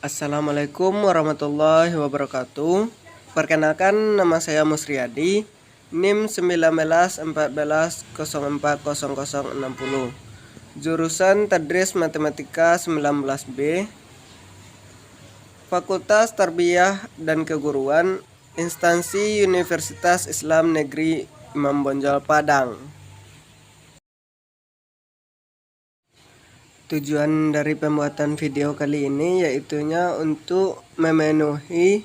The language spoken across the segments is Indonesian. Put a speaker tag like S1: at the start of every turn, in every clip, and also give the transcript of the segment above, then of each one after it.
S1: Assalamualaikum warahmatullahi wabarakatuh. Perkenalkan, nama saya Musriyadi, NIM 1914040060. Jurusan Tadris Matematika 19B, Fakultas Tarbiyah dan Keguruan, Instansi Universitas Islam Negeri Imam Bonjol Padang. Tujuan dari pembuatan video kali ini yaitunya untuk memenuhi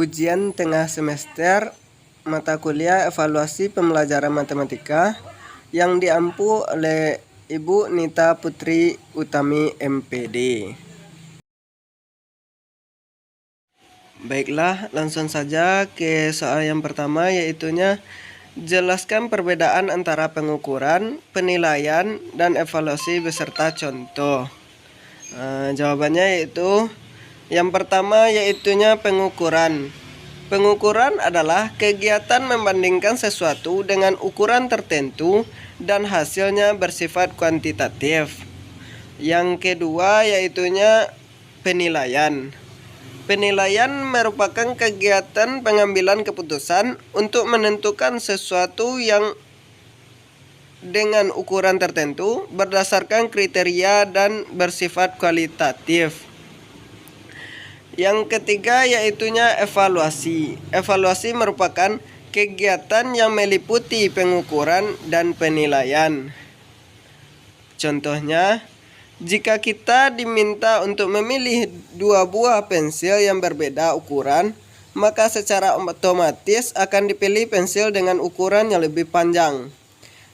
S1: ujian tengah semester mata kuliah evaluasi pembelajaran matematika yang diampu oleh Ibu Nita Putri Utami MPD. Baiklah, langsung saja ke soal yang pertama, yaitunya jelaskan perbedaan antara pengukuran, penilaian, dan evaluasi beserta contoh. Jawabannya yaitu yang pertama, yaitunya pengukuran. Pengukuran adalah kegiatan membandingkan sesuatu dengan ukuran tertentu dan hasilnya bersifat kuantitatif. Yang kedua, yaitunya penilaian. Penilaian merupakan kegiatan pengambilan keputusan untuk menentukan sesuatu yang dengan ukuran tertentu berdasarkan kriteria dan bersifat kualitatif. Yang ketiga, yaitunya evaluasi. Evaluasi merupakan kegiatan yang meliputi pengukuran dan penilaian. Contohnya, jika kita diminta untuk memilih dua buah pensil yang berbeda ukuran, maka secara otomatis akan dipilih pensil dengan ukuran yang lebih panjang.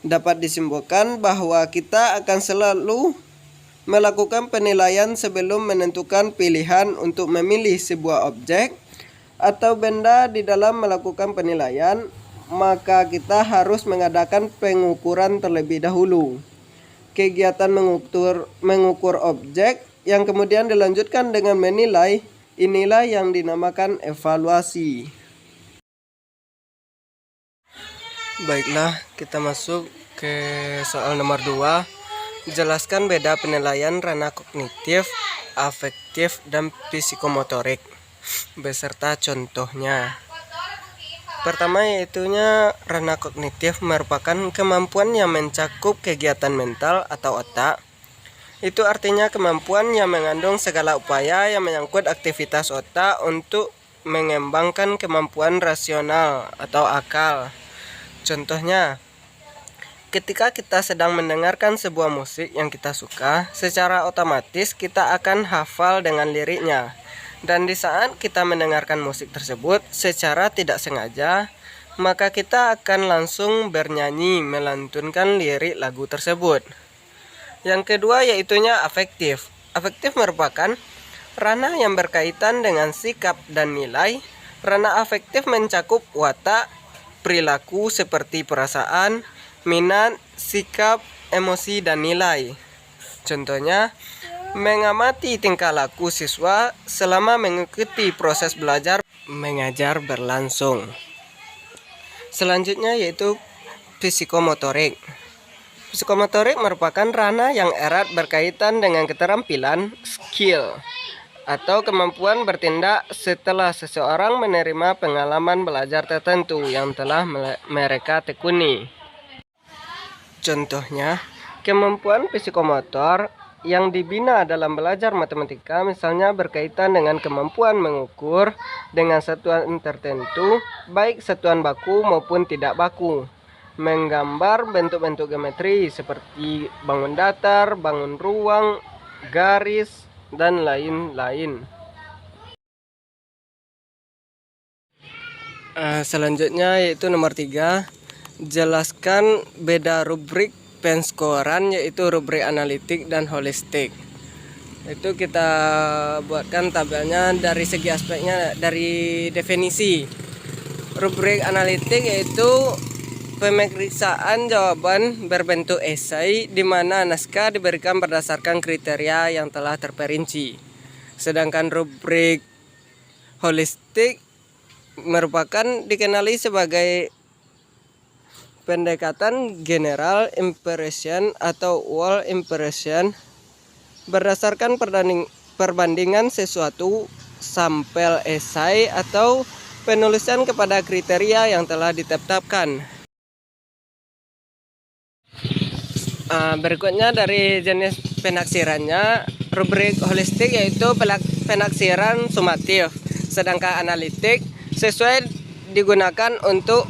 S1: Dapat disimpulkan bahwa kita akan selalu melakukan penilaian sebelum menentukan pilihan untuk memilih sebuah objek atau benda. Di dalam melakukan penilaian, maka kita harus mengadakan pengukuran terlebih dahulu. Kegiatan mengukur objek yang kemudian dilanjutkan dengan menilai, inilah yang dinamakan evaluasi. Baiklah, kita masuk ke soal nomor 2. Jelaskan beda penilaian ranah kognitif, afektif, dan psikomotorik beserta contohnya. Pertama, yaitunya ranah kognitif merupakan kemampuan yang mencakup kegiatan mental atau otak. Itu artinya kemampuan yang mengandung segala upaya yang menyangkut aktivitas otak untuk mengembangkan kemampuan rasional atau akal. Contohnya, ketika kita sedang mendengarkan sebuah musik yang kita suka, secara otomatis kita akan hafal dengan liriknya. Dan di saat kita mendengarkan musik tersebut secara tidak sengaja, maka kita akan langsung bernyanyi melantunkan lirik lagu tersebut. Yang kedua, yaitunya afektif. Afektif merupakan ranah yang berkaitan dengan sikap dan nilai. Ranah afektif mencakup watak, perilaku seperti perasaan, minat, sikap, emosi, dan nilai. Contohnya, mengamati tingkah laku siswa selama mengikuti proses belajar mengajar berlangsung. Selanjutnya yaitu psikomotorik. Psikomotorik merupakan ranah yang erat berkaitan dengan keterampilan, skill, atau kemampuan bertindak setelah seseorang menerima pengalaman belajar tertentu yang telah mereka tekuni. Contohnya, kemampuan psikomotor yang dibina dalam belajar matematika misalnya berkaitan dengan kemampuan mengukur dengan satuan tertentu, baik satuan baku maupun tidak baku, menggambar bentuk-bentuk geometri seperti bangun datar, bangun ruang, garis, dan lain-lain. Selanjutnya yaitu nomor 3, jelaskan beda rubrik penskoran, yaitu rubrik analitik dan holistik. Itu kita buatkan tabelnya dari segi aspeknya, dari definisi. Rubrik analitik yaitu pemeriksaan jawaban berbentuk esai di mana naskah diberikan berdasarkan kriteria yang telah terperinci. Sedangkan rubrik holistik merupakan dikenali sebagai pendekatan general impression atau whole impression berdasarkan perbandingan sesuatu, sampel esai, atau penulisan kepada kriteria yang telah ditetapkan. Berikutnya dari jenis penaksirannya, rubrik holistik yaitu penaksiran sumatif, sedangkan analitik sesuai digunakan untuk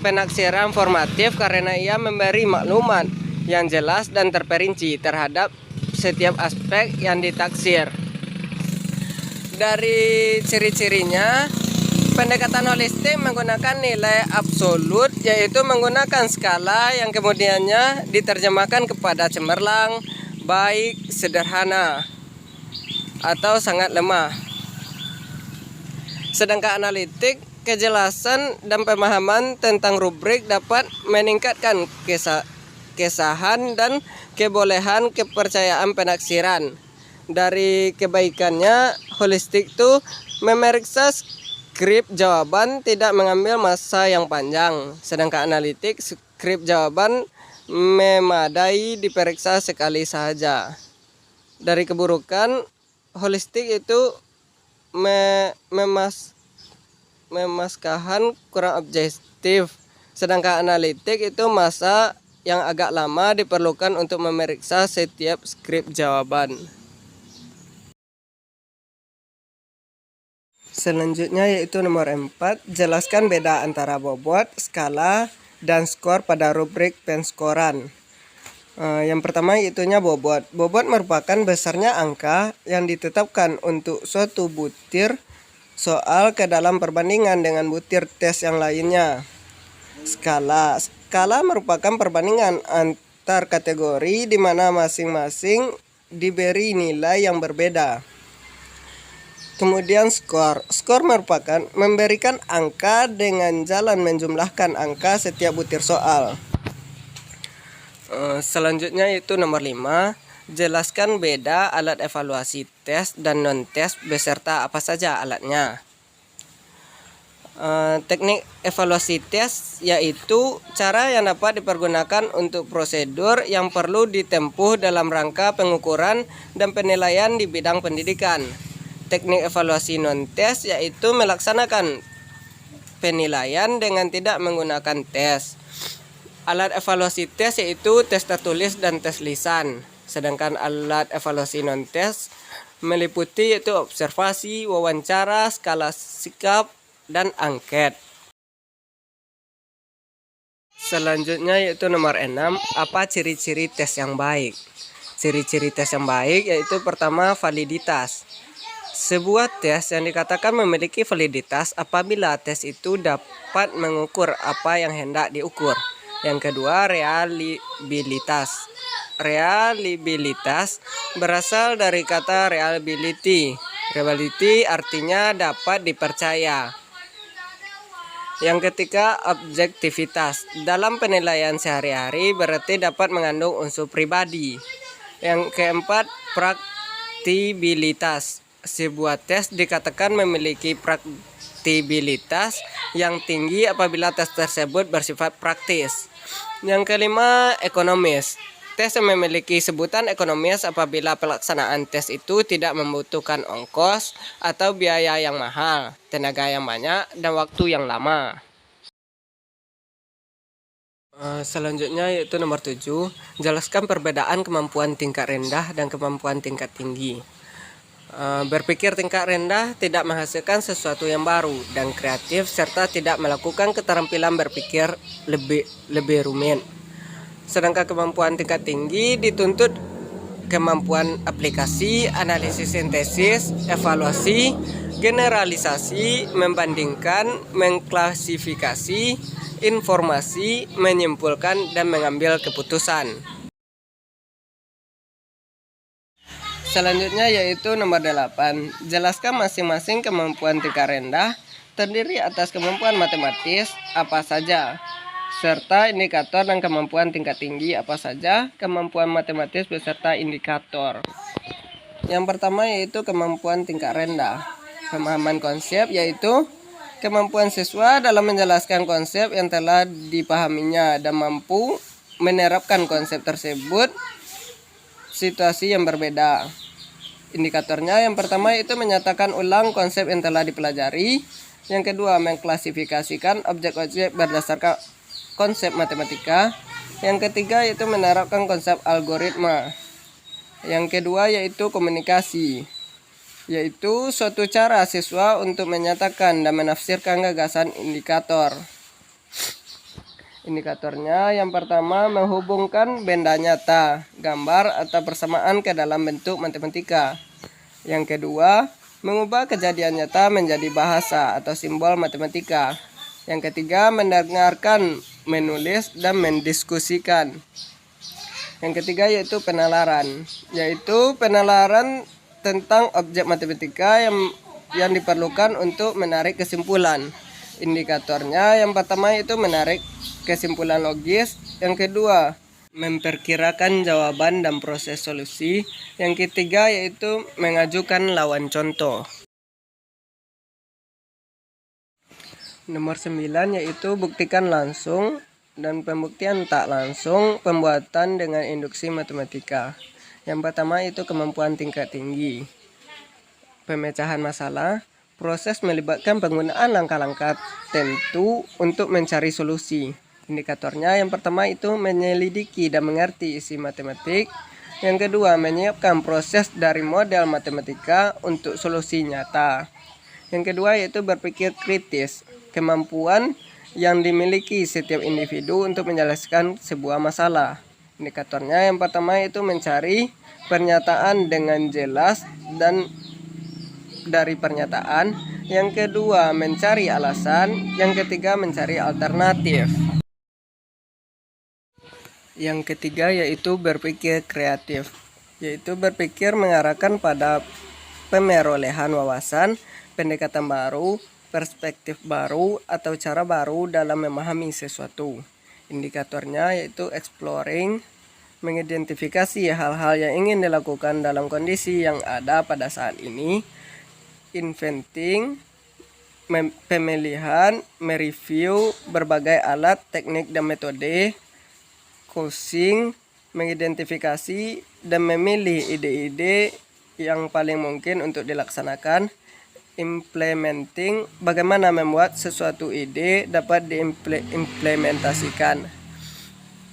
S1: penaksiran formatif karena ia memberi maklumat yang jelas dan terperinci terhadap setiap aspek yang ditaksir. Dari ciri-cirinya, pendekatan holistik menggunakan nilai absolut, yaitu menggunakan skala yang kemudiannya diterjemahkan kepada cemerlang, baik, sederhana, atau sangat lemah. Sedangkan analitik, kejelasan dan pemahaman tentang rubrik dapat meningkatkan kesahan dan kebolehan kepercayaan penaksiran. Dari kebaikannya, holistik itu memeriksa skrip jawaban tidak mengambil masa yang panjang, sedangkan analitik skrip jawaban memadai diperiksa sekali saja. Dari keburukan, holistik itu memaskahan kurang objektif, sedangkan analitik itu masa yang agak lama diperlukan untuk memeriksa setiap skrip jawaban. Selanjutnya yaitu nomor 4, jelaskan beda antara bobot, skala, dan skor pada rubrik penskoran. Yang pertama yaitunya bobot. Bobot merupakan besarnya angka yang ditetapkan untuk suatu butir soal ke dalam perbandingan dengan butir tes yang lainnya. Skala merupakan perbandingan antar kategori di mana masing-masing diberi nilai yang berbeda. Kemudian skor merupakan memberikan angka dengan jalan menjumlahkan angka setiap butir soal. Selanjutnya yaitu nomor 5, jelaskan beda alat evaluasi tes dan non-tes beserta apa saja alatnya. Teknik evaluasi tes yaitu cara yang dapat dipergunakan untuk prosedur yang perlu ditempuh dalam rangka pengukuran dan penilaian di bidang pendidikan. Teknik evaluasi non-tes yaitu melaksanakan penilaian dengan tidak menggunakan tes. Alat evaluasi tes yaitu tes tertulis dan tes lisan. Sedangkan alat evaluasi non-tes meliputi yaitu observasi, wawancara, skala sikap, dan angket. Selanjutnya yaitu nomor 6, apa ciri-ciri tes yang baik? Ciri-ciri tes yang baik yaitu pertama, validitas. Sebuah tes yang dikatakan memiliki validitas apabila tes itu dapat mengukur apa yang hendak diukur. Yang kedua, reliabilitas. Reliabilitas berasal dari kata reliability. Reliability artinya dapat dipercaya. Yang ketiga, objektivitas. Dalam penilaian sehari-hari berarti dapat mengandung unsur pribadi. Yang keempat, praktikabilitas. Sebuah tes dikatakan memiliki praktikabilitas yang tinggi apabila tes tersebut bersifat praktis. Yang kelima, ekonomis. Tes yang memiliki sebutan ekonomis apabila pelaksanaan tes itu tidak membutuhkan ongkos atau biaya yang mahal, tenaga yang banyak, dan waktu yang lama. Selanjutnya yaitu nomor 7, jelaskan perbedaan kemampuan tingkat rendah dan kemampuan tingkat tinggi. Berpikir tingkat rendah tidak menghasilkan sesuatu yang baru dan kreatif serta tidak melakukan keterampilan berpikir lebih rumit. Sedangkan kemampuan tingkat tinggi dituntut kemampuan aplikasi, analisis sintesis, evaluasi, generalisasi, membandingkan, mengklasifikasi informasi, menyimpulkan, dan mengambil keputusan. Selanjutnya yaitu nomor 8, jelaskan masing-masing kemampuan tingkat rendah terdiri atas kemampuan matematis apa saja, serta indikator, dan kemampuan tingkat tinggi apa saja, kemampuan matematis beserta indikator. Yang pertama yaitu kemampuan tingkat rendah. Pemahaman konsep yaitu kemampuan siswa dalam menjelaskan konsep yang telah dipahaminya dan mampu menerapkan konsep tersebut situasi yang berbeda. Indikatornya yang pertama itu menyatakan ulang konsep yang telah dipelajari. Yang kedua, mengklasifikasikan objek-objek berdasarkan konsep matematika. Yang ketiga yaitu menerapkan konsep algoritma. Yang kedua yaitu komunikasi, yaitu suatu cara siswa untuk menyatakan dan menafsirkan gagasan indikator. Indikatornya yang pertama menghubungkan benda nyata, gambar atau persamaan ke dalam bentuk matematika. Yang kedua, mengubah kejadian nyata menjadi bahasa atau simbol matematika. Yang ketiga, mendengarkan, menulis, dan mendiskusikan. Yang ketiga yaitu penalaran, yaitu penalaran tentang objek matematika yang diperlukan untuk menarik kesimpulan. Indikatornya yang pertama itu menarik kesimpulan logis, yang kedua memperkirakan jawaban dan proses solusi, yang ketiga yaitu mengajukan lawan contoh. Nomor 9 yaitu buktikan langsung dan pembuktian tak langsung pembuatan dengan induksi matematika. Yang pertama itu kemampuan tingkat tinggi. Pemecahan masalah, proses melibatkan penggunaan langkah-langkah tentu untuk mencari solusi. Indikatornya yang pertama itu menyelidiki dan mengerti isi matematik. Yang kedua, menyiapkan proses dari model matematika untuk solusi nyata. Yang kedua yaitu berpikir kritis, kemampuan yang dimiliki setiap individu untuk menjelaskan sebuah masalah. Indikatornya yang pertama itu mencari pernyataan dengan jelas dan dari pernyataan. Yang kedua mencari alasan. Yang ketiga mencari alternatif. Yang ketiga yaitu berpikir kreatif, yaitu berpikir mengarahkan pada pemerolehan wawasan, pendekatan baru, perspektif baru, atau cara baru dalam memahami sesuatu. Indikatornya yaitu exploring, mengidentifikasi hal-hal yang ingin dilakukan dalam kondisi yang ada pada saat ini. Inventing, pemilihan, mereview berbagai alat, teknik, dan metode. Coaching, mengidentifikasi dan memilih ide-ide yang paling mungkin untuk dilaksanakan. Implementing, bagaimana membuat sesuatu ide dapat diimplementasikan.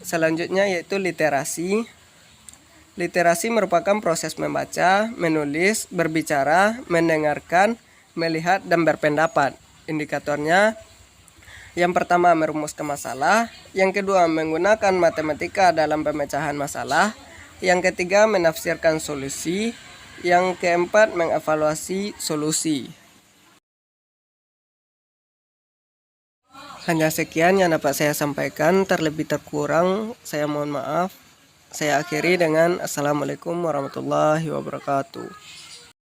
S1: Selanjutnya yaitu literasi. Literasi merupakan proses membaca, menulis, berbicara, mendengarkan, melihat, dan berpendapat. Indikatornya yang pertama merumuskan masalah, yang kedua menggunakan matematika dalam pemecahan masalah, yang ketiga menafsirkan solusi, yang keempat mengevaluasi solusi. Hanya sekian yang dapat saya sampaikan, terlebih terkurang saya mohon maaf. Saya akhiri dengan Assalamualaikum warahmatullahi wabarakatuh.